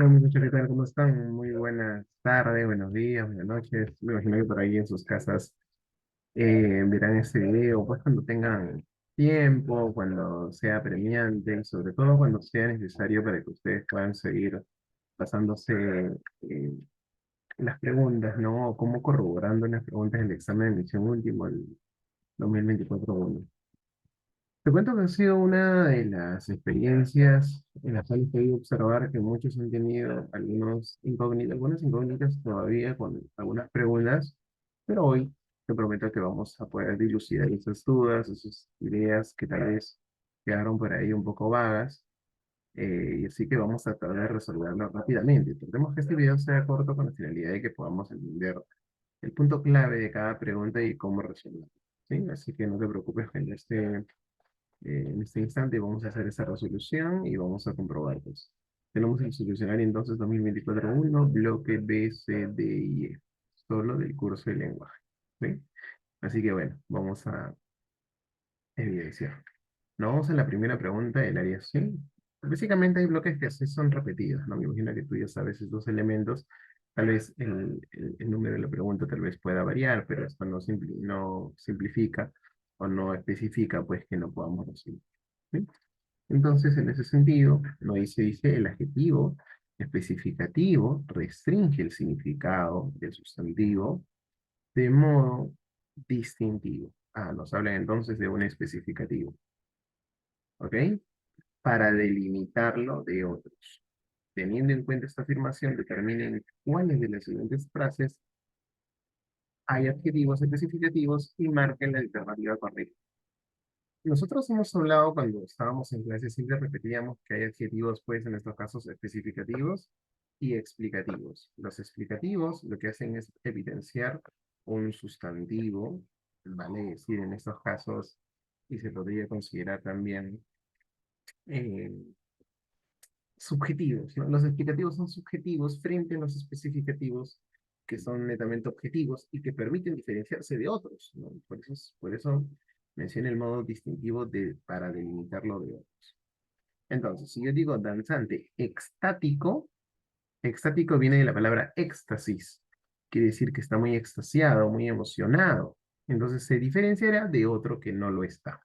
Hola muchachos, ¿qué tal? ¿Cómo están? Muy buenas tardes, buenos días, buenas noches. Me imagino que por ahí en sus casas verán este video, pues cuando tengan tiempo, cuando sea premiante y sobre todo cuando sea necesario para que ustedes puedan seguir pasándose eh, las preguntas, ¿no? O cómo corroborando las preguntas del examen de admisión último, el 2024-1. Te cuento que ha sido una de las experiencias en las cuales he podido observar que muchos han tenido algunas incógnitas todavía con algunas preguntas, pero hoy te prometo que vamos a poder dilucidar esas dudas, esas ideas que tal vez quedaron por ahí un poco vagas, y así que vamos a tratar de resolverlo rápidamente. Tratemos que este video sea corto con la finalidad de que podamos entender el punto clave de cada pregunta y cómo resolverlo. ¿Sí? Así que no te preocupes que en este instante vamos a hacer esa resolución y vamos a comprobar, pues. Tenemos el solucionario entonces 2024-1, bloque B, C, D y E, solo del curso de lenguaje. ¿Sí? Así que bueno, vamos a evidenciar. Nos vamos a la primera pregunta del área C. Básicamente hay bloques que así son repetidos, ¿no? Me imagino que tú ya sabes esos elementos. Tal vez el número de la pregunta tal vez pueda variar, pero esto no simplifica o no especifica, pues, que no podamos resolver. ¿Sí? Entonces, en ese sentido, no dice el adjetivo especificativo restringe el significado del sustantivo de modo distintivo. Ah, nos hablan entonces de un especificativo, ¿ok? Para delimitarlo de otros. Teniendo en cuenta esta afirmación, determinen cuáles de las siguientes frases hay adjetivos especificativos y marquen la alternativa correcta. Nosotros hemos hablado cuando estábamos en clase, siempre repetíamos que hay adjetivos, pues en estos casos especificativos y explicativos. Los explicativos lo que hacen es evidenciar un sustantivo, vale decir en estos casos, y se podría considerar también eh, subjetivos, ¿no? Los explicativos son subjetivos frente a los especificativos que son netamente objetivos y que permiten diferenciarse de otros, ¿no? Por eso mencioné el modo distintivo para delimitarlo de otros. Entonces, si yo digo danzante extático, extático viene de la palabra éxtasis, quiere decir que está muy extasiado, muy emocionado. Entonces se diferenciará de otro que no lo está.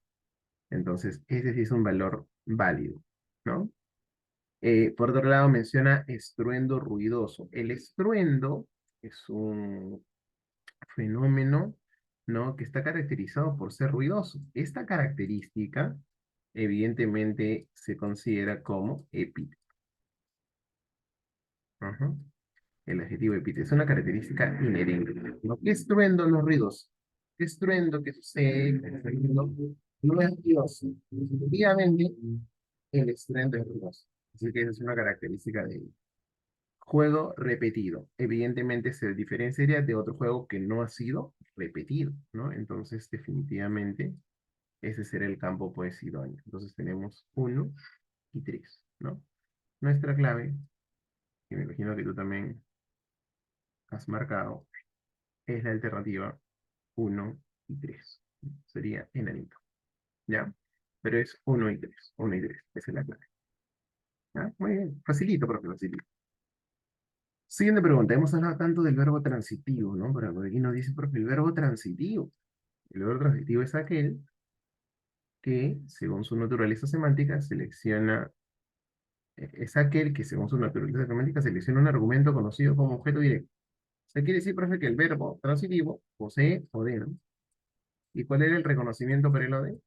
Entonces, ese sí es un valor válido, ¿no? Por otro lado, menciona estruendo ruidoso. El estruendo es un fenómeno, ¿no? Que está caracterizado por ser ruidoso. Esta característica, evidentemente, se considera como epíteto. Ajá. El adjetivo epíteto es una característica inherente, ¿no? ¿Qué estruendo no es ruidoso? ¿Qué estruendo que sucede? ¿Qué estruendo no es ruidoso? Definitivamente, el estruendo es ruidoso. Así que esa es una característica de él. Juego repetido. Evidentemente se diferenciaría de otro juego que no ha sido repetido, ¿no? Entonces, definitivamente, ese será el campo pues idóneo. Entonces tenemos uno y 3, ¿no? Nuestra clave, que me imagino que tú también has marcado, es la alternativa uno y 3. Sería enanito, ¿ya? Pero es uno y 3, 1 y 3, esa es la clave. ¿Ya? Muy bien, facilito, profe, facilito. Siguiente pregunta, hemos hablado tanto del verbo transitivo, ¿no? Pero por aquí nos dice, profe, el verbo transitivo. El verbo transitivo es aquel que, según su naturaleza semántica, es aquel que, según su naturaleza semántica, selecciona un argumento conocido como objeto directo. O sea, quiere decir, profe, que el verbo transitivo posee o de, ¿no? ¿Y cuál era el reconocimiento para el o de?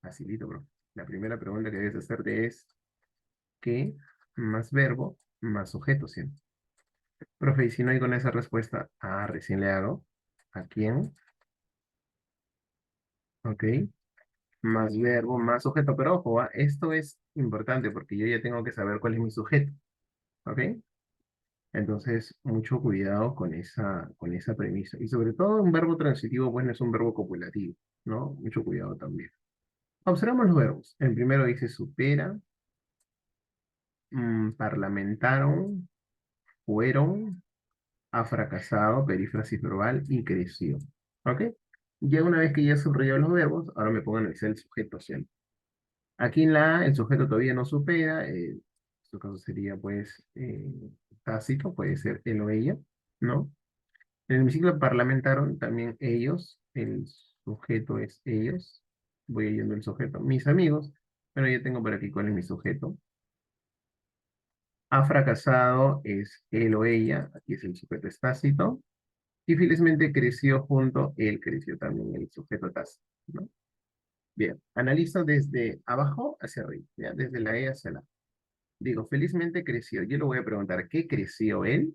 Facilito, profe. La primera pregunta que debes hacerte es, ¿qué más verbo más sujeto siempre? Profe, y si no hay con esa respuesta, recién le hago. ¿A quién? ¿Ok? Más verbo, más sujeto. Pero ojo, esto es importante porque yo ya tengo que saber cuál es mi sujeto. ¿Ok? Entonces, mucho cuidado con esa premisa. Y sobre todo un verbo transitivo, pues no es un verbo copulativo, ¿no? Mucho cuidado también. Observamos los verbos. El primero dice supera, parlamentaron, fueron, ha fracasado, perífrasis verbal y creció. ¿Ok? Ya una vez que ya he subrayado los verbos, ahora me pongo a analizar el sujeto siempre. Aquí en la A, el sujeto todavía no supera, su caso sería, pues, Tácito, puede ser él o ella, ¿no? En el hemiciclo parlamentaron también ellos, el sujeto es ellos, voy leyendo el sujeto, mis amigos, pero ya tengo por aquí cuál es mi sujeto. Ha fracasado es él o ella, aquí es el sujeto es Tácito, y felizmente creció junto, él creció también, el sujeto Tácito, ¿no? Bien, analizo desde abajo hacia arriba, ¿ya? Desde la E hacia la A. Digo, felizmente creció. Yo le voy a preguntar, ¿qué creció él?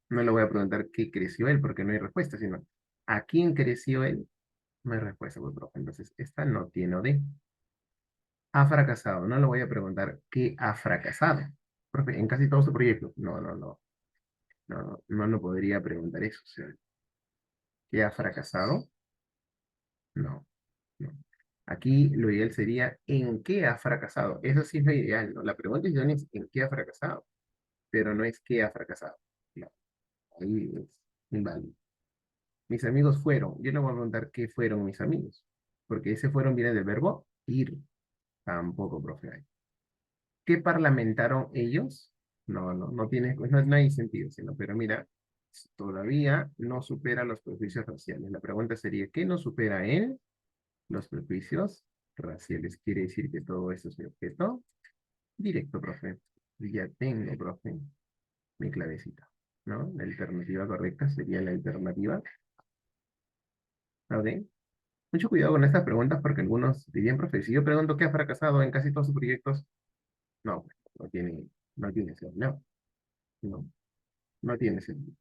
No le voy a preguntar qué creció él, porque no hay respuesta, sino ¿a quién creció él? No hay respuesta, pues, profe. Entonces, esta no tiene D. Ha fracasado. No le voy a preguntar qué ha fracasado. Profe, en casi todo su proyecto. No, no, no. No, no, no, no podría preguntar eso. O sea, ¿qué ha fracasado? No, no. Aquí lo ideal sería ¿en qué ha fracasado? Eso sí es lo ideal, ¿no? La pregunta es ¿en qué ha fracasado? Pero no es qué ha fracasado. No, ahí es inválido. Mis amigos fueron. Yo no voy a preguntar qué fueron mis amigos, porque ese fueron viene del verbo ir. Tampoco, profe. ¿Qué parlamentaron ellos? No, no, no tiene, pues no hay sentido, sino, pero mira, todavía no supera los prejuicios raciales. La pregunta sería, ¿qué no supera en los prejuicios raciales? Quiere decir que todo esto es mi objeto. Directo, profe. Ya tengo, profe, mi clavecita, ¿no? La alternativa correcta sería la alternativa. ¿Ok? Mucho cuidado con estas preguntas porque algunos dirían, profe, si yo pregunto qué ha fracasado en casi todos sus proyectos, no, pues, no tiene sentido, no, no tiene sentido.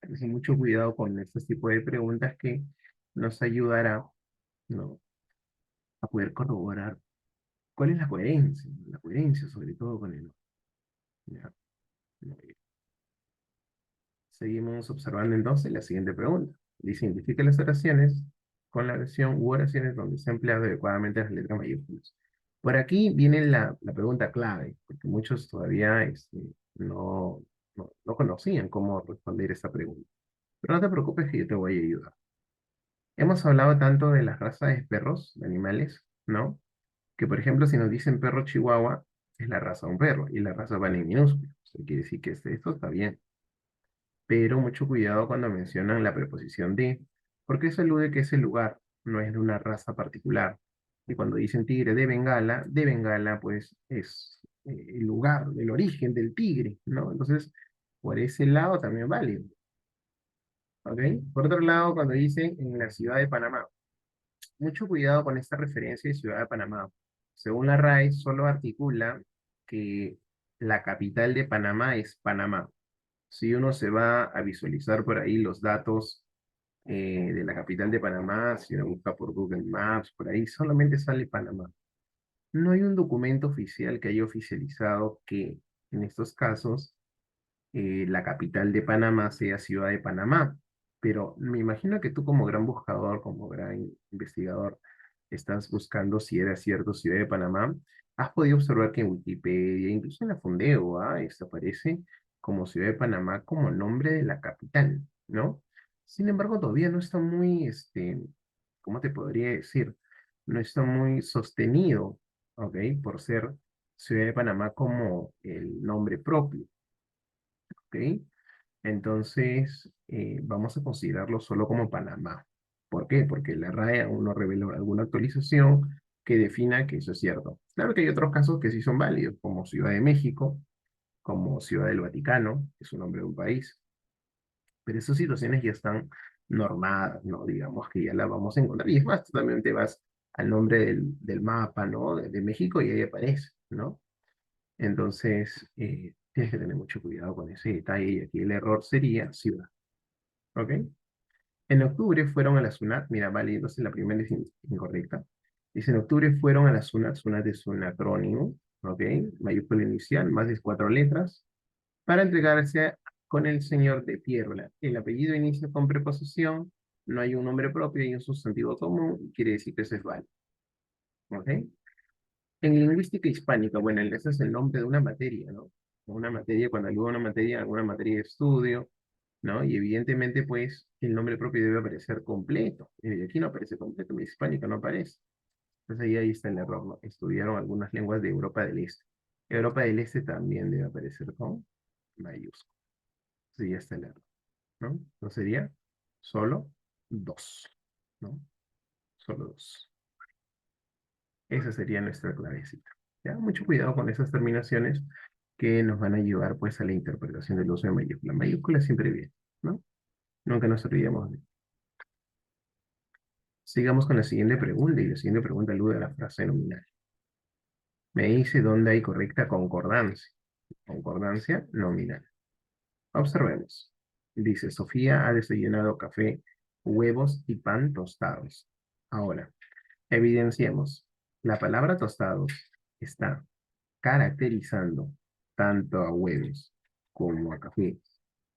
Entonces, mucho cuidado con este tipo de preguntas que nos ayudará, ¿no? A poder corroborar cuál es la coherencia sobre todo con el, ¿ya? Seguimos observando entonces la siguiente pregunta. Dice, identifica las oraciones con la versión u oraciones donde se ha empleado adecuadamente las letras mayúsculas. Por aquí viene la pregunta clave, porque muchos todavía no conocían cómo responder esta pregunta. Pero no te preocupes que yo te voy a ayudar. Hemos hablado tanto de las razas de perros, de animales, ¿no? Que por ejemplo, si nos dicen perro chihuahua, es la raza de un perro, y la raza van en minúsculo. Eso quiere decir que esto está bien, pero mucho cuidado cuando mencionan la preposición de, porque eso alude que ese lugar no es de una raza particular. Y cuando dicen tigre de Bengala, pues es el lugar, el origen del tigre, ¿no? Entonces, por ese lado también válido, ¿ok? Por otro lado, cuando dicen en la ciudad de Panamá, mucho cuidado con esta referencia de ciudad de Panamá. Según la RAE, solo articula que la capital de Panamá es Panamá. Si uno se va a visualizar por ahí los datos de la capital de Panamá, si uno busca por Google Maps, por ahí solamente sale Panamá. No hay un documento oficial que haya oficializado que en estos casos la capital de Panamá sea Ciudad de Panamá. Pero me imagino que tú como gran buscador, como gran investigador, estás buscando si era cierto Ciudad de Panamá. Has podido observar que en Wikipedia, incluso en la Fundeo, esto aparece como Ciudad de Panamá como nombre de la capital, ¿no? Sin embargo, todavía no está muy, ¿cómo te podría decir? No está muy sostenido, ¿ok? Por ser Ciudad de Panamá como el nombre propio. ¿Ok? Entonces, vamos a considerarlo solo como Panamá. ¿Por qué? Porque la RAE aún no reveló alguna actualización que defina que eso es cierto. Claro que hay otros casos que sí son válidos, como Ciudad de México, como Ciudad del Vaticano, que es un nombre de un país, pero esas situaciones ya están normadas, ¿no? Digamos que ya las vamos a encontrar. Y es más, tú también te vas al nombre del mapa, ¿no? De México y ahí aparece, ¿no? Entonces, tienes que tener mucho cuidado con ese detalle y aquí el error sería ciudad. ¿Ok? En octubre fueron a la SUNAT, mira, vale, entonces la primera es incorrecta. Dice, en octubre fueron a la SUNAT, SUNAT es un acrónimo, ¿ok? Mayúscula inicial, más de 4 letras, para entregarse con el señor de Piérola. El apellido inicia con preposición, no hay un nombre propio, hay un sustantivo común, y quiere decir que eso es válido, ¿ok? En lingüística hispánica, bueno, ese es el nombre de una materia, ¿no? Una materia, cuando digo una materia, alguna materia de estudio, ¿no? Y evidentemente, pues, el nombre propio debe aparecer completo. Y aquí no aparece completo, en hispánica no aparece. Entonces ahí está el error, ¿no? Estudiaron algunas lenguas de Europa del Este. Europa del Este también debe aparecer con mayúscula. Sí, ya está el error, ¿no? No sería solo dos, ¿no? Solo dos. Esa sería nuestra clavecita. ¿Ya? Mucho cuidado con esas terminaciones que nos van a ayudar pues a la interpretación del uso de mayúscula. Mayúscula siempre bien, ¿no? Nunca nos olvidemos de. Sigamos con la siguiente pregunta, y la siguiente pregunta alude a la frase nominal. Me dice dónde hay correcta concordancia. Concordancia nominal. Observemos. Dice, Sofía ha desayunado café, huevos y pan tostados. Ahora, evidenciemos. La palabra tostados está caracterizando tanto a huevos como a café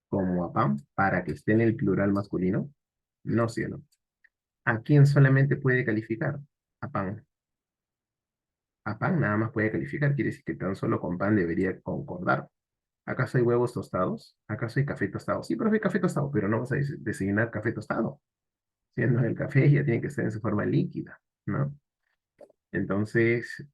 como a pan para que esté en el plural masculino. No, sí o no. ¿A quién solamente puede calificar? A pan. A pan nada más puede calificar, quiere decir que tan solo con pan debería concordar. ¿Acaso hay huevos tostados? ¿Acaso hay café tostado? Sí, pero hay café tostado, pero no vas a desayunar café tostado. Siendo el café ya tiene que estar en su forma líquida, ¿no? Entonces,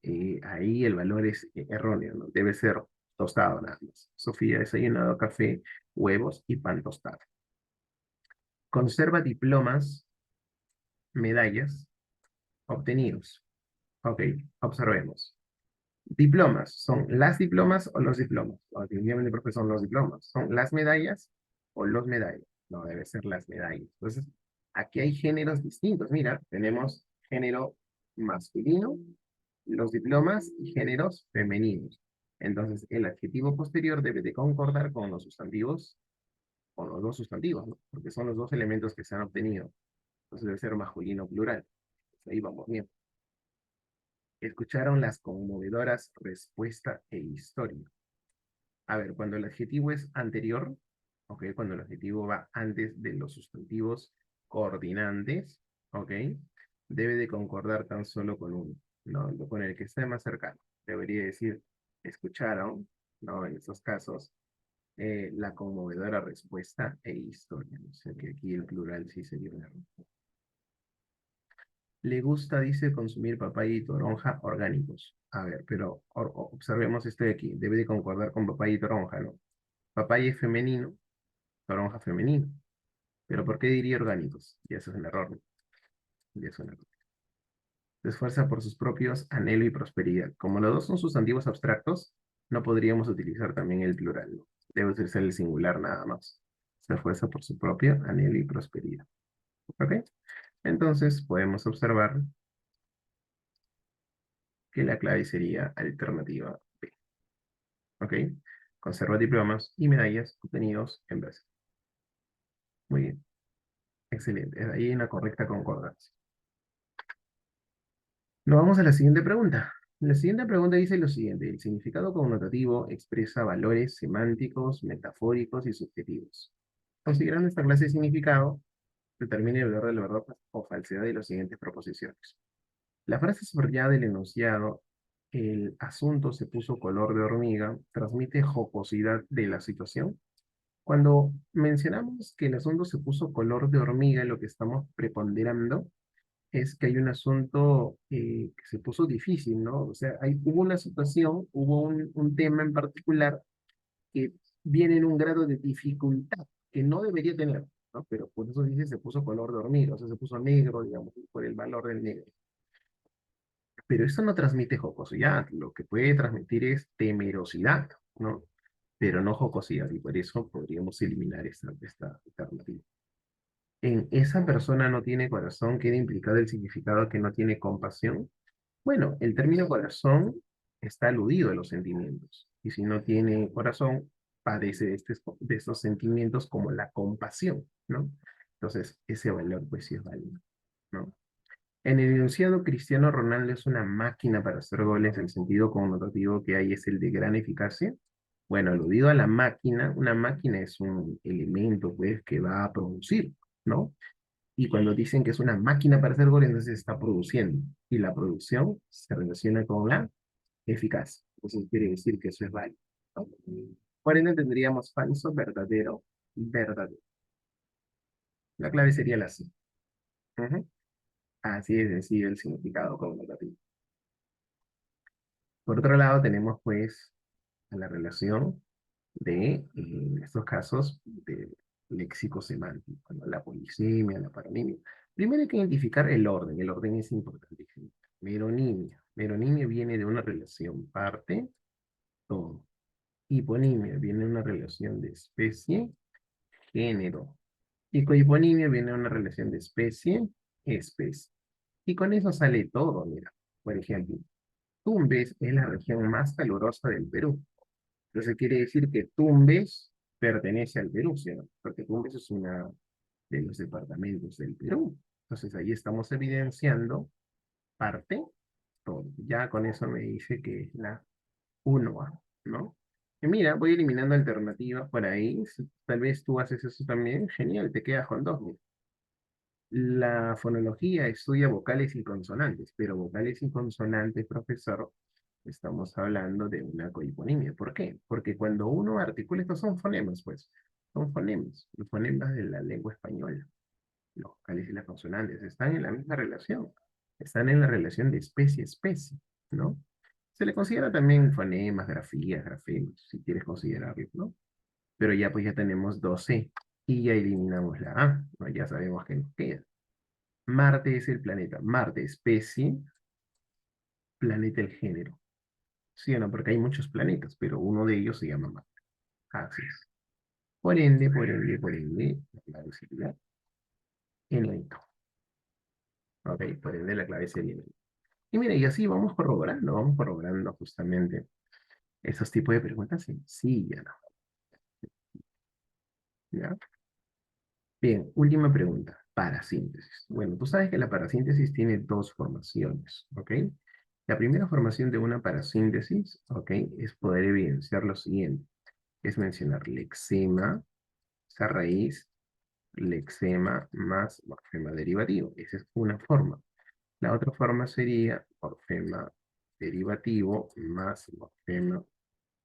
ahí el valor es erróneo, ¿no? Debe ser tostado nada más. Sofía ha desayunado café, huevos y pan tostado. Conserva diplomas, medallas obtenidos. Ok, observemos. Diplomas, ¿son las diplomas o los diplomas? O definitivamente porque son los diplomas. ¿Son las medallas o los medallas? No, debe ser las medallas. Entonces, aquí hay géneros distintos. Mira, tenemos género masculino, los diplomas y géneros femeninos. Entonces, el adjetivo posterior debe de concordar con los sustantivos, con los dos sustantivos, ¿no? Porque son los dos elementos que se han obtenido. Entonces, debe ser masculino plural. Pues ahí vamos bien. Escucharon las conmovedoras respuesta e historia. A ver, cuando el adjetivo es anterior, ok, cuando el adjetivo va antes de los sustantivos coordinantes, ok, debe de concordar tan solo con uno, ¿no? Con el que esté más cercano. Debería decir, escucharon, ¿no? En estos casos, la conmovedora respuesta e historia. O sea que aquí el plural sí sería un error. Le gusta, dice, consumir papaya y toronja orgánicos. A ver, pero observemos esto de aquí. Debe de concordar con papaya y toronja, ¿no? Papaya es femenino, toronja femenino. Pero ¿por qué diría orgánicos? Y eso es un error, ¿no? Y es un error. Se esfuerza por sus propios anhelo y prosperidad. Como los dos son sustantivos abstractos, no podríamos utilizar también el plural, ¿no? Debe utilizar el singular nada más. Se esfuerza por su propio anhelo y prosperidad. ¿Ok? Entonces podemos observar que la clave sería alternativa B. ¿Ok? Conserva diplomas y medallas obtenidos en Brasil. Muy bien. Excelente. Ahí hay una correcta concordancia. Nos vamos a la siguiente pregunta. La siguiente pregunta dice lo siguiente: el significado connotativo expresa valores semánticos, metafóricos y subjetivos. Considerando esta clase de significado, determine el valor de la verdad o falsedad de las siguientes proposiciones. La frase subrayada del enunciado, el asunto se puso color de hormiga, transmite jocosidad de la situación. Cuando mencionamos que el asunto se puso color de hormiga, lo que estamos preponderando es que hay un asunto que se puso difícil, ¿no? O sea, hubo una situación, hubo un tema en particular que viene en un grado de dificultad que no debería tener, ¿no? Pero por eso dice se puso color de hormiga, o sea, se puso negro, digamos, por el valor del negro. Pero eso no transmite jocosidad, lo que puede transmitir es temerosidad, ¿no? Pero no jocosidad, y por eso podríamos eliminar esta alternativa. En esa persona no tiene corazón, queda implicado el significado que no tiene compasión. Bueno, el término corazón está aludido a los sentimientos. Y si no tiene corazón, padece de estos sentimientos como la compasión, ¿no? Entonces, ese valor pues sí es válido, ¿no? En el enunciado, Cristiano Ronaldo es una máquina para hacer goles. El sentido connotativo que hay es el de gran eficacia. Bueno, aludido a la máquina, una máquina es un elemento pues que va a producir, ¿no? Y cuando dicen que es una máquina para hacer goles, entonces está produciendo. Y la producción se relaciona con la eficacia. Eso quiere decir que eso es válido, ¿no? Por ende tendríamos falso, verdadero, verdadero. La clave sería la C. Ujú. Así es sencillo el significado conmutativo. Por otro lado, tenemos pues a la relación de, en estos casos, de léxico semántico, ¿no? La polisemia, la paronimia. Primero hay que identificar el orden es importantísimo. Meronimia. Meronimia viene de una relación parte, todo. Hiponimia viene de una relación de especie, género. Y cohiponimia viene de una relación de especie, especie. Y con eso sale todo, mira. Por ejemplo, Tumbes es la región más calurosa del Perú. Entonces quiere decir que Tumbes pertenece al Perú, ¿sí? ¿No? Porque Tumbes es uno de los departamentos del Perú. Entonces ahí estamos evidenciando parte, todo. Ya con eso me dice que es la 1A, ¿no? Y mira, voy eliminando alternativas por ahí. Si tal vez tú haces eso también, genial, te quedas con dos. Mira. La fonología estudia vocales y consonantes, pero vocales y consonantes, profesor, estamos hablando de una cohiponimia. ¿Por qué? Porque cuando uno articula, estos son fonemas, pues, son fonemas, los fonemas de la lengua española, los vocales y las consonantes, están en la misma relación, están en la relación de especie-especie, ¿no? Se le considera también fonemas, grafías, grafemas, si quieres considerarlo, ¿no? Pero ya pues ya tenemos 12 y ya eliminamos la A, ¿no? Ya sabemos que nos queda. Marte es el planeta. Marte, especie, planeta, el género. Sí o no, porque hay muchos planetas, pero uno de ellos se llama Marte. Así es. Por ende, la clave sería elemento. Ok, por ende la clave sería elemento. Y mira, y así vamos corroborando justamente esos tipos de preguntas sencillas, ¿no? ¿Ya? Bien, última pregunta. Parasíntesis. Bueno, tú sabes que la parasíntesis tiene dos formaciones, ¿ok? La primera formación de una parasíntesis, ¿ok? Es poder evidenciar lo siguiente. Es mencionar lexema, esa raíz, lexema más morfema derivativo. Esa es una forma. La otra forma sería morfema derivativo más morfema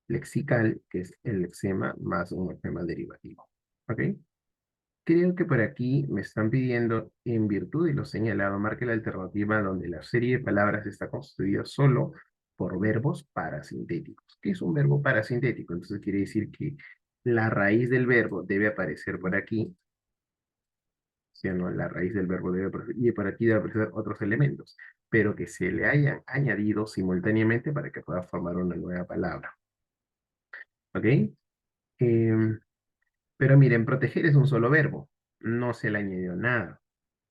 lexical, que es el lexema más un morfema derivativo. ¿Ok? Creo que por aquí me están pidiendo, en virtud de lo señalado, marque la alternativa donde la serie de palabras está construida solo por verbos parasintéticos. ¿Qué es un verbo parasintético? Entonces quiere decir que la raíz del verbo debe aparecer por aquí, ¿sí o no? La raíz del verbo debe aparecer, y por aquí debe aparecer otros elementos, pero que se le hayan añadido simultáneamente para que pueda formar una nueva palabra. ¿Ok? Em, pero miren, proteger es un solo verbo, no se le añadió nada.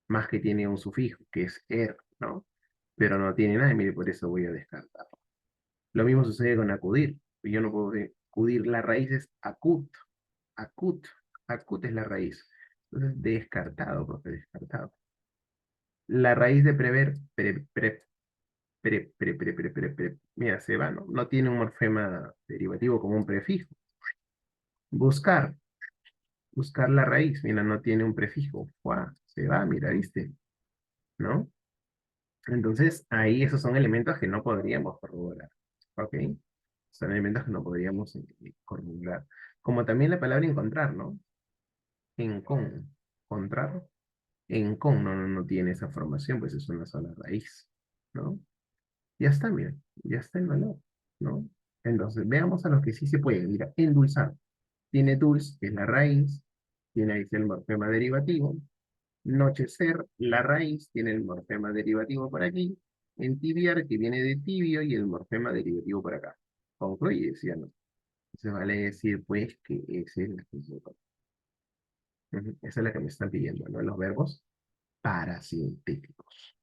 Más que tiene un sufijo, que es er, ¿no? Pero no tiene nada, y mire, por eso voy a descartar. Lo mismo sucede con acudir. Yo no puedo acudir, la raíz es acut, acut, acut es la raíz. Entonces, descartado, profe, descartado. La raíz de prever, mira, se va, ¿no? No tiene un morfema derivativo como un prefijo. Buscar, buscar la raíz, mira, no tiene un prefijo. ¡Fua! Se va, mira, ¿viste? ¿No? Entonces, ahí esos son elementos que no podríamos corroborar. ¿Ok? Son elementos que no podríamos corroborar. Como también la palabra encontrar, ¿no? Encontrar. No tiene esa formación, pues es una sola raíz, ¿no? Ya está, mira, ya está el valor, ¿no? Entonces, veamos a los que sí se puede. Mira, endulzar. Tiene dulce, que es la raíz, tiene ahí el morfema derivativo. Nochecer, la raíz, tiene el morfema derivativo por aquí. Entibiar, que viene de tibio, y el morfema derivativo por acá. Concluye, decía, ¿no? Entonces vale decir, pues, que esa es la que esa es la que me están pidiendo, ¿no? Los verbos parasintéticos.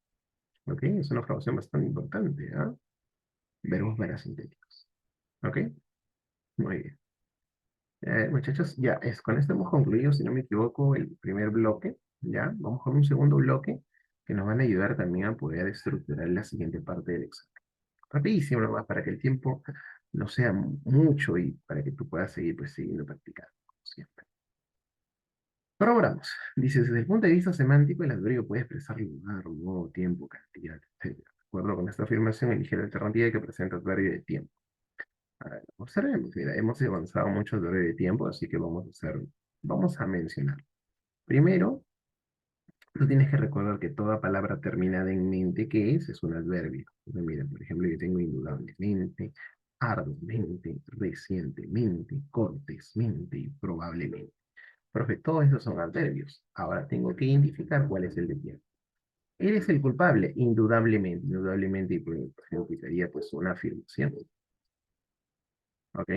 ¿Ok? Es una formación bastante importante, ¿ah? Verbos parasintéticos. ¿Ok? Muy bien. Muchachos, ya es, con esto hemos concluido, si no me equivoco, el primer bloque. Ya, vamos con un segundo bloque que nos van a ayudar también a poder estructurar la siguiente parte del examen. Rapidísimo nomás, para que el tiempo no sea mucho y para que tú puedas seguir pues, siguiendo practicando, como siempre. Corroboramos. Dice, desde el punto de vista semántico, el adverbio puede expresar lugar, modo, tiempo, cantidad, etc. De acuerdo con esta afirmación, elige la alternativa que presenta adverbio de tiempo. A ver, observemos, mira, hemos avanzado mucho adverbio de tiempo, así que vamos a mencionar. Primero, Tú tienes que recordar que toda palabra terminada en mente, ¿qué es? Es un adverbio. Entonces, mira, por ejemplo, yo tengo indudablemente, arduamente, recientemente, cortésmente y probablemente. Profe, todos esos son adverbios. Ahora tengo que identificar cuál es el de quién. Eres el culpable, indudablemente. Indudablemente, y pues, significaría pues una afirmación. ¿Ok?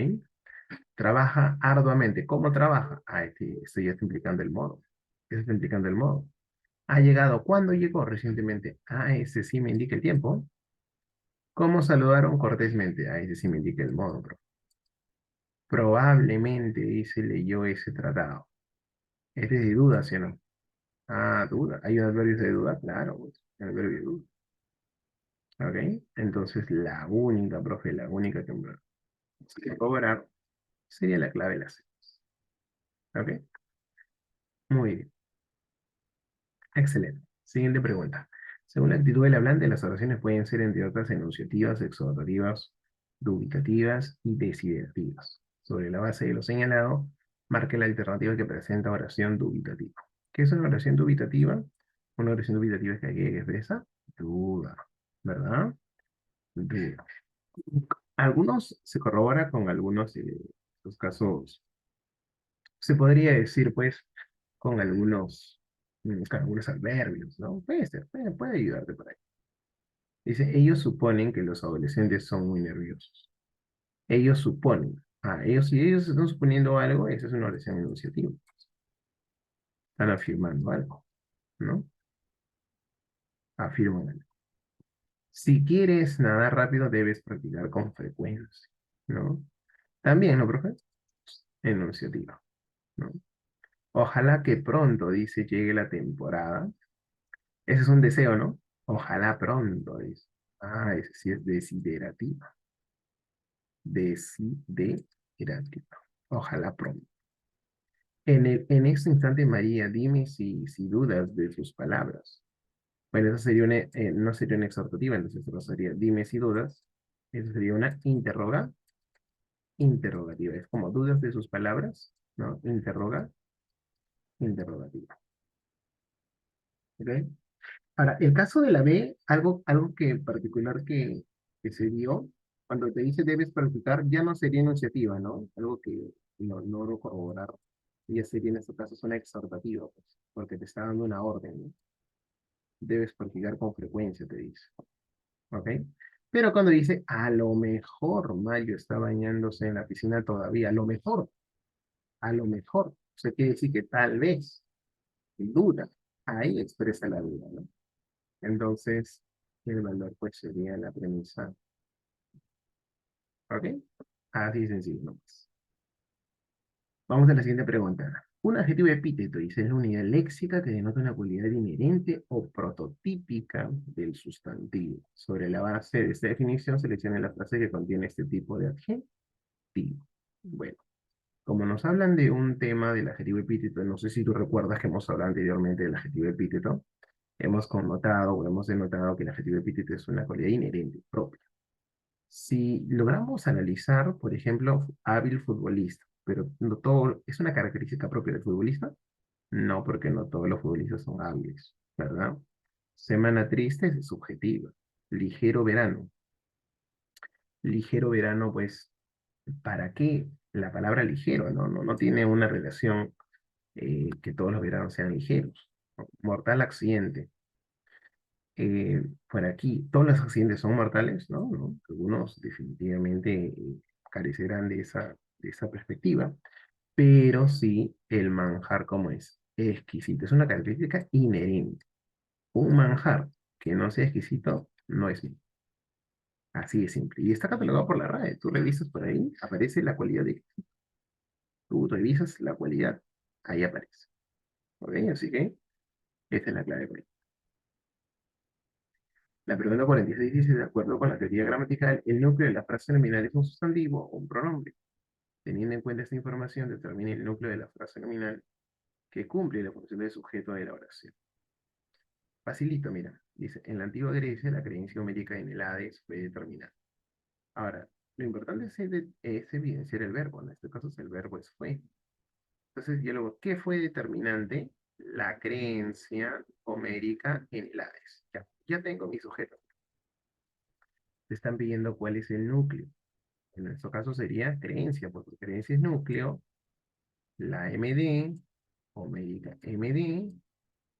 Trabaja arduamente. ¿Cómo trabaja? Ah, esto ya está implicando el modo. Eso está implicando el modo. Ha llegado. ¿Cuándo llegó? Recientemente. Ah, ese sí me indica el tiempo. ¿Cómo saludaron cortésmente? Ah, ese sí me indica el modo, bro. Probablemente, dice, leyó ese tratado. Este es de duda, ¿sí o no? Ah, duda. ¿Hay un adverbio de duda? Claro, pues, el adverbio de duda. ¿Ok? Entonces, la única, profe, la única que me que cobrar sería la clave de la C. ¿Ok? Muy bien. Excelente. Siguiente pregunta. Según la actitud del hablante, las oraciones pueden ser, entre otras, enunciativas, exhortativas, dubitativas y desiderativas. Sobre la base de lo señalado, marque la alternativa que presenta oración dubitativa. ¿Qué es una oración dubitativa? Una oración dubitativa es que aquella que expresa duda, ¿verdad? Duda. Algunos se corrobora con algunos, los casos, se podría decir, pues, con algunos adverbios, ¿no? Puede ser, puede ayudarte por ahí. Dice, ellos suponen que los adolescentes son muy nerviosos. Ellos suponen. Ah, si ellos están suponiendo algo, esa es una oración enunciativa. Están afirmando algo, ¿no? Afirman algo. Si quieres nadar rápido, debes practicar con frecuencia, ¿no? También, ¿no, profe? Enunciativa, ¿no? Ojalá que pronto, dice, llegue la temporada. Ese es un deseo, ¿no? Ojalá pronto, dice. Ah, ese sí es desiderativa. Desiderativa. Ojalá pronto. En este instante, María, dime si dudas de sus palabras. Bueno, eso sería no sería una exhortativa, entonces eso sería dime si dudas. Eso sería una interrogativa. Es como dudas de sus palabras, ¿no? Interrogativa. ¿Ok? Ahora, el caso de la B, algo que en particular que se dio, cuando te dice debes practicar, ya no sería enunciativa, ¿no? Algo que no logro corroborar. Ya sería en este caso es una exhortativa, pues, porque te está dando una orden, ¿no? Debes practicar con frecuencia, te dice. ¿Ok? Pero cuando dice, a lo mejor Mario está bañándose en la piscina todavía, a lo mejor, o sea, quiere decir que tal vez, duda, ahí expresa la duda, ¿no? Entonces, el valor pues sería la premisa. ¿Ok? Así de sencillo, ¿no? Pues. Vamos a la siguiente pregunta. Un adjetivo epíteto dice es la unidad léxica que denota una cualidad inherente o prototípica del sustantivo. Sobre la base de esta definición, seleccione la frase que contiene este tipo de adjetivo. Bueno, como nos hablan de un tema del adjetivo epíteto, no sé si tú recuerdas que hemos hablado anteriormente del adjetivo epíteto, hemos connotado o hemos denotado que el adjetivo epíteto es una cualidad inherente, propia. Si logramos analizar, por ejemplo, hábil futbolista, pero no todo es una característica propia del futbolista, no, porque no todos los futbolistas son hábiles, ¿verdad? Semana triste es subjetiva. Ligero verano. Ligero verano, pues, ¿para qué la palabra ligero? No tiene una relación que todos los veranos sean ligeros. Mortal accidente. Por aquí, todos los accidentes son mortales, ¿no? ¿No? Algunos definitivamente carecerán de esa perspectiva, pero sí el manjar como es exquisito, es una característica inherente. Un manjar que no sea exquisito no es mío. Así de simple. Y está catalogado por la RAE. Tú revisas por ahí, aparece la cualidad de... Tú revisas la cualidad, ahí aparece. ¿Ok? Así que esta es la clave. La pregunta 46 dice, de acuerdo con la teoría gramatical, el núcleo de la frase nominal es un sustantivo o un pronombre. Teniendo en cuenta esta información, determine el núcleo de la frase nominal que cumple la función de sujeto de la oración. Facilito, mira. Dice, en la antigua Grecia, la creencia homérica en el Hades fue determinada. Ahora, lo importante es evidenciar el verbo. En este caso, el verbo es fue. Entonces, diálogo, ¿qué fue determinante? la creencia homérica en el Hades. Ya tengo mi sujeto. Te están pidiendo cuál es el núcleo. En nuestro caso sería creencia, porque creencia es núcleo, la MD, homérica MD,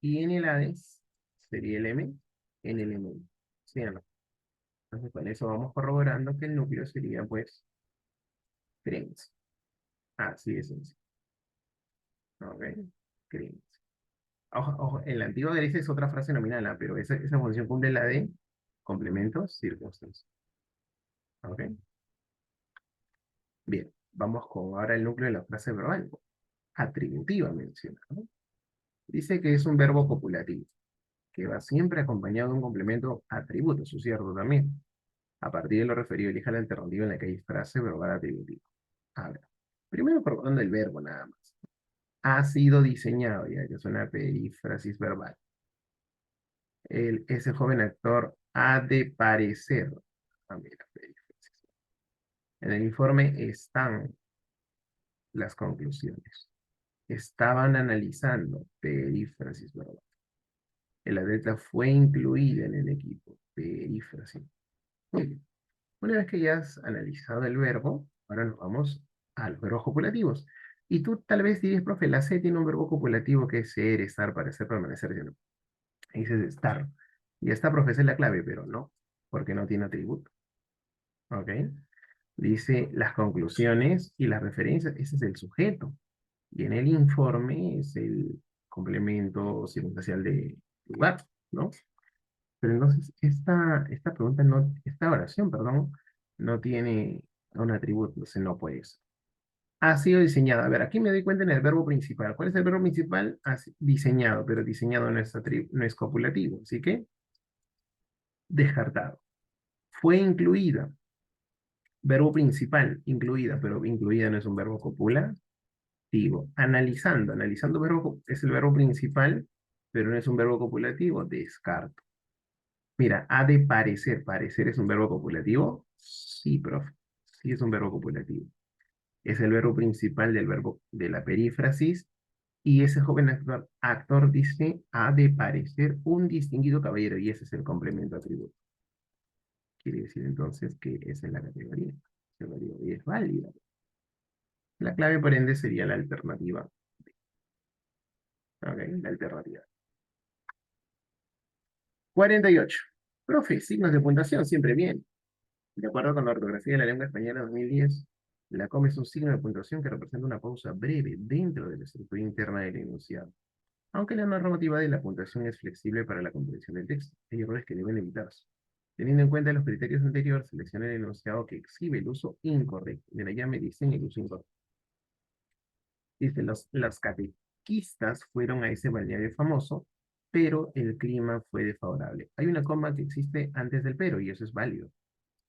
y en el Hades sería el M en el M. ¿Sí o no? Entonces con eso vamos corroborando que el núcleo sería pues creencia. Así de sencillo. Ok, creencia. Ojo, ojo, en la antigua Grecia es otra frase nominal, pero esa función cumple la de complementos circunstancias. ¿Ok? Bien, vamos con ahora el núcleo de la frase verbal. Atributiva menciona, ¿no? Dice que es un verbo copulativo, que va siempre acompañado de un complemento atributo, eso es cierto también. A partir de lo referido, elija la alternativa en la que hay frase verbal atributiva. A ver, primero probando el verbo nada más. Ha sido diseñado, ya que es una perífrasis verbal. Ese joven actor ha de parecer. Ah, mira, perífrasis. En el informe están las conclusiones. Estaban analizando perífrasis verbal. El atleta fue incluido en el equipo. Perífrasis. Muy bien. Una vez que ya has analizado el verbo, ahora nos vamos a los verbos copulativos. Y tú tal vez dirías, profe, la C tiene un verbo copulativo que es ser, estar, parecer, permanecer. ¿Sí o no? Y dices estar. Y esta, profe, esa es la clave, pero no, porque no tiene atributo. ¿Ok? Dice las conclusiones y las referencias, ese es el sujeto. Y en el informe es el complemento circunstancial de lugar, ¿no? Pero entonces esta pregunta no, esta oración, perdón, no tiene un atributo, entonces no puede ser. Ha sido diseñado. A ver, aquí me doy cuenta en el verbo principal. ¿Cuál es el verbo principal? Diseñado, pero diseñado no es copulativo, así que descartado. Fue incluida. Verbo principal, incluida, pero incluida no es un verbo copulativo. Analizando es el verbo principal, pero no es un verbo copulativo, descarto. Mira, ha de parecer. ¿Parecer es un verbo copulativo? Sí, profe. Sí es un verbo copulativo. Es el verbo principal del verbo de la perífrasis. Y ese joven actor dice, ha de parecer un distinguido caballero. Y ese es el complemento atributo. Quiere decir entonces que esa es la categoría. La categoría es válida. La clave, por ende, sería la alternativa. Ok, la alternativa. 48. Profe, signos de puntuación, siempre bien. De acuerdo con la ortografía de la lengua española 2010, la coma es un signo de puntuación que representa una pausa breve dentro de la estructura interna del enunciado. Aunque la normativa de la puntuación es flexible para la comprensión del texto, hay errores que deben evitarse. Teniendo en cuenta los criterios anteriores, seleccione el enunciado que exhibe el uso incorrecto. Mira, ya me dicen el uso incorrecto. Dice, los catequistas fueron a ese balneario famoso, pero el clima fue desfavorable. Hay una coma que existe antes del pero, y eso es válido,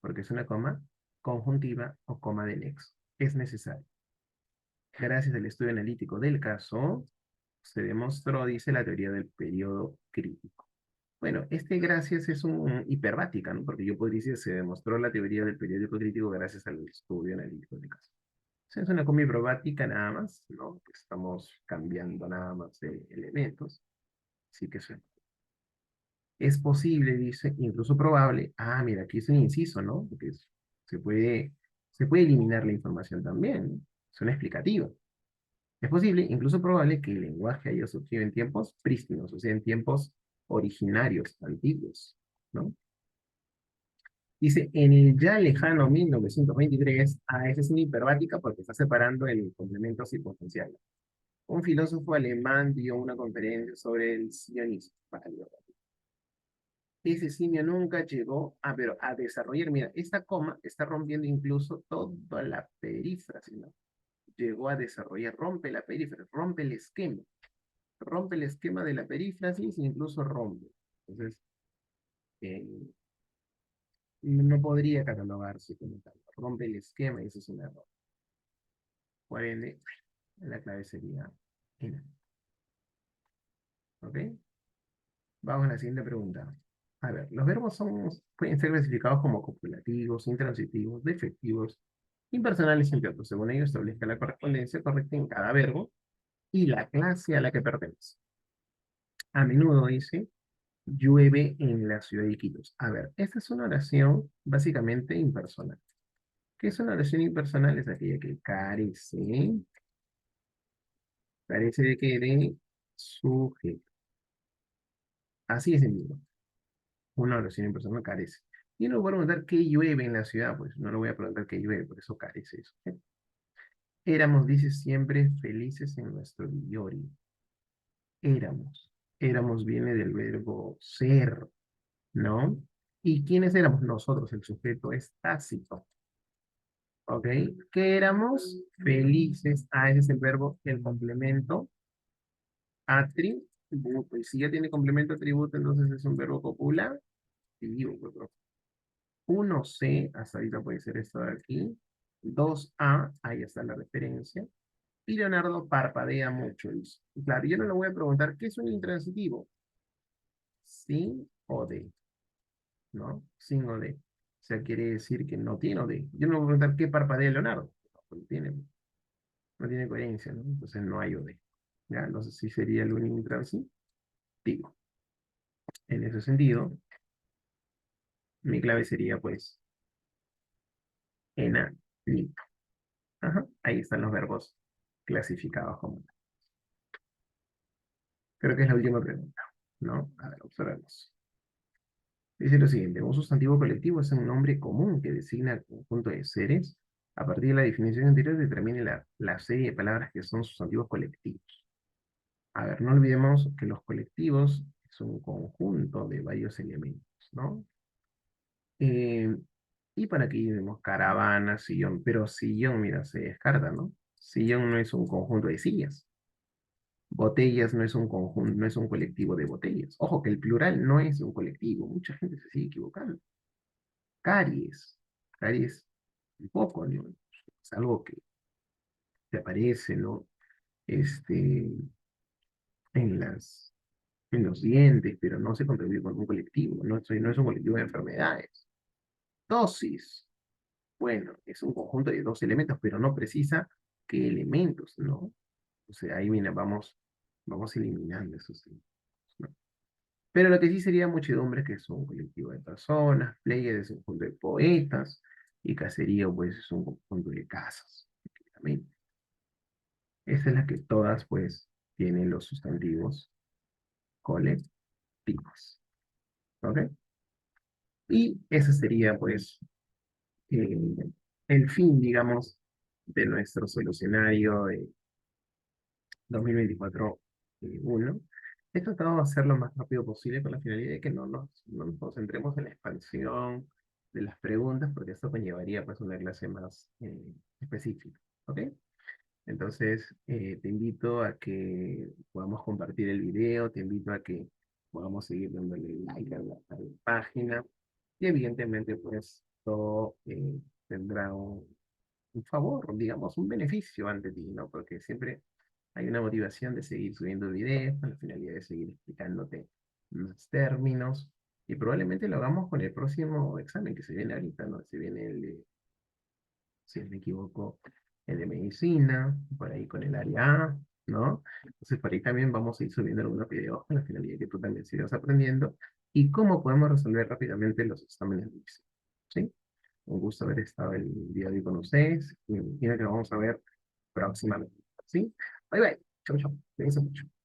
porque es una coma conjuntiva o coma de nexo. Es necesario. Gracias al estudio analítico del caso, se demostró, dice, la teoría del periodo crítico. Bueno, este gracias es un hiperbática, ¿no? Porque yo podría decir, se demostró la teoría del periodo crítico gracias al estudio analítico del caso. Es una combi probática nada más, ¿no? Estamos cambiando nada más de elementos. Así que es posible, dice, incluso probable. Ah, mira, aquí es un inciso, ¿no? Porque se puede, se puede eliminar la información también, ¿no? Es una explicativa. Es posible, incluso probable, que el lenguaje haya surgido en tiempos prístinos, o sea, en tiempos originarios, antiguos, ¿no? Dice, en el ya lejano 1923, esa es una hiperbática porque está separando el complemento circunstancial. Un filósofo alemán dio una conferencia sobre el sionismo. Válido. Ese simio nunca llegó pero a desarrollar, mira, esta coma está rompiendo incluso toda la perífrasis, ¿no? Llegó a desarrollar, rompe la perífrasis, rompe el esquema de la perífrasis e incluso rompe. Entonces, eh, no podría catalogarse como tal. Rompe el esquema y eso es un error. Por ende, la clave sería N. ¿Ok? Vamos a la siguiente pregunta. A ver, los verbos pueden ser clasificados como copulativos, intransitivos, defectivos, impersonales, entre otros. Según ello, establezca la correspondencia correcta en cada verbo y la clase a la que pertenece. A menudo dice, llueve en la ciudad de Iquitos. A ver, esta es una oración básicamente impersonal. ¿Qué es una oración impersonal? Es aquella que carece de qué, de sujeto. Así es en vivo. Una oración impersonal carece. Y no voy a preguntar qué llueve en la ciudad, pues no le voy a preguntar qué llueve, por eso carece de sujeto. Éramos, dice siempre, felices en nuestro villori. Éramos. Éramos viene del verbo ser, ¿no? ¿Y quiénes éramos nosotros? El sujeto es tácito, ¿ok? ¿Qué éramos? Felices. Ah, ese es el verbo, el complemento, atributo. Y si ya tiene complemento atributo, entonces es un verbo copulativo. Pues, ¿no? 1C, hasta ahorita puede ser esto de aquí. 2A, ahí está la referencia. Y Leonardo parpadea mucho, dice. Claro, yo no le voy a preguntar qué es un intransitivo. ¿Sí o de? ¿No? Sin o de. O sea, quiere decir que no tiene o de. Yo no le voy a preguntar qué parpadea Leonardo. No tiene coherencia, ¿no? Entonces no hay o de. ¿Ya? Entonces sí sería el único intransitivo. En ese sentido, mi clave sería pues ena, ni. Ajá. Ahí están los verbos clasificados como. Creo que es la última pregunta, ¿no? A ver, observemos. Dice lo siguiente, un sustantivo colectivo es un nombre común que designa al conjunto de seres. A partir de la definición anterior determine la serie de palabras que son sustantivos colectivos. A ver, no olvidemos que los colectivos es un conjunto de varios elementos, ¿no? Eh, y para aquí vemos caravana, sillón, pero sillón, mira, se descarta, ¿no? Sillón no es un conjunto de sillas. Botellas no es un conjunto, no es un colectivo de botellas. Ojo que el plural no es un colectivo, mucha gente se sigue equivocando. Caries, caries, un poco, ¿no? Es algo que te aparece, ¿no? Este, en en los dientes, pero no se contribuye con un colectivo, no es un colectivo de enfermedades. Dosis, bueno, es un conjunto de dos elementos, pero no precisa qué elementos, ¿no? O sea, ahí mira, vamos eliminando esos elementos, ¿no? Pero lo que sí sería muchedumbre, que es un colectivo de personas, Pleiades es un conjunto de poetas, y caserío, pues, es un conjunto de casas. Efectivamente. Esa es la que todas, pues, tienen los sustantivos colectivos. ¿Ok? Y ese sería, pues, eh, el fin, digamos, de nuestro solucionario de 2024 uno. He tratado de hacerlo lo más rápido posible con la finalidad de que no nos concentremos en la expansión de las preguntas, porque esto conllevaría pues una clase más específica. ¿Ok? Entonces, te invito a que podamos compartir el video, te invito a que podamos seguir dándole like a la página y evidentemente pues todo tendrá un favor, digamos, un beneficio ante ti, ¿no? Porque siempre hay una motivación de seguir subiendo videos con la finalidad de seguir explicándote los términos y probablemente lo hagamos con el próximo examen que se viene ahorita, ¿no? Se viene el de, si no me equivoco, el de medicina, por ahí con el área A, ¿no? Entonces por ahí también vamos a ir subiendo algunos videos con la finalidad de que tú también sigas aprendiendo y cómo podemos resolver rápidamente los exámenes de medicina, ¿sí? Un gusto haber estado el día de hoy con ustedes y me imagino que lo vamos a ver próximamente, ¿sí? Bye bye. Chau, chau. Cuídense mucho.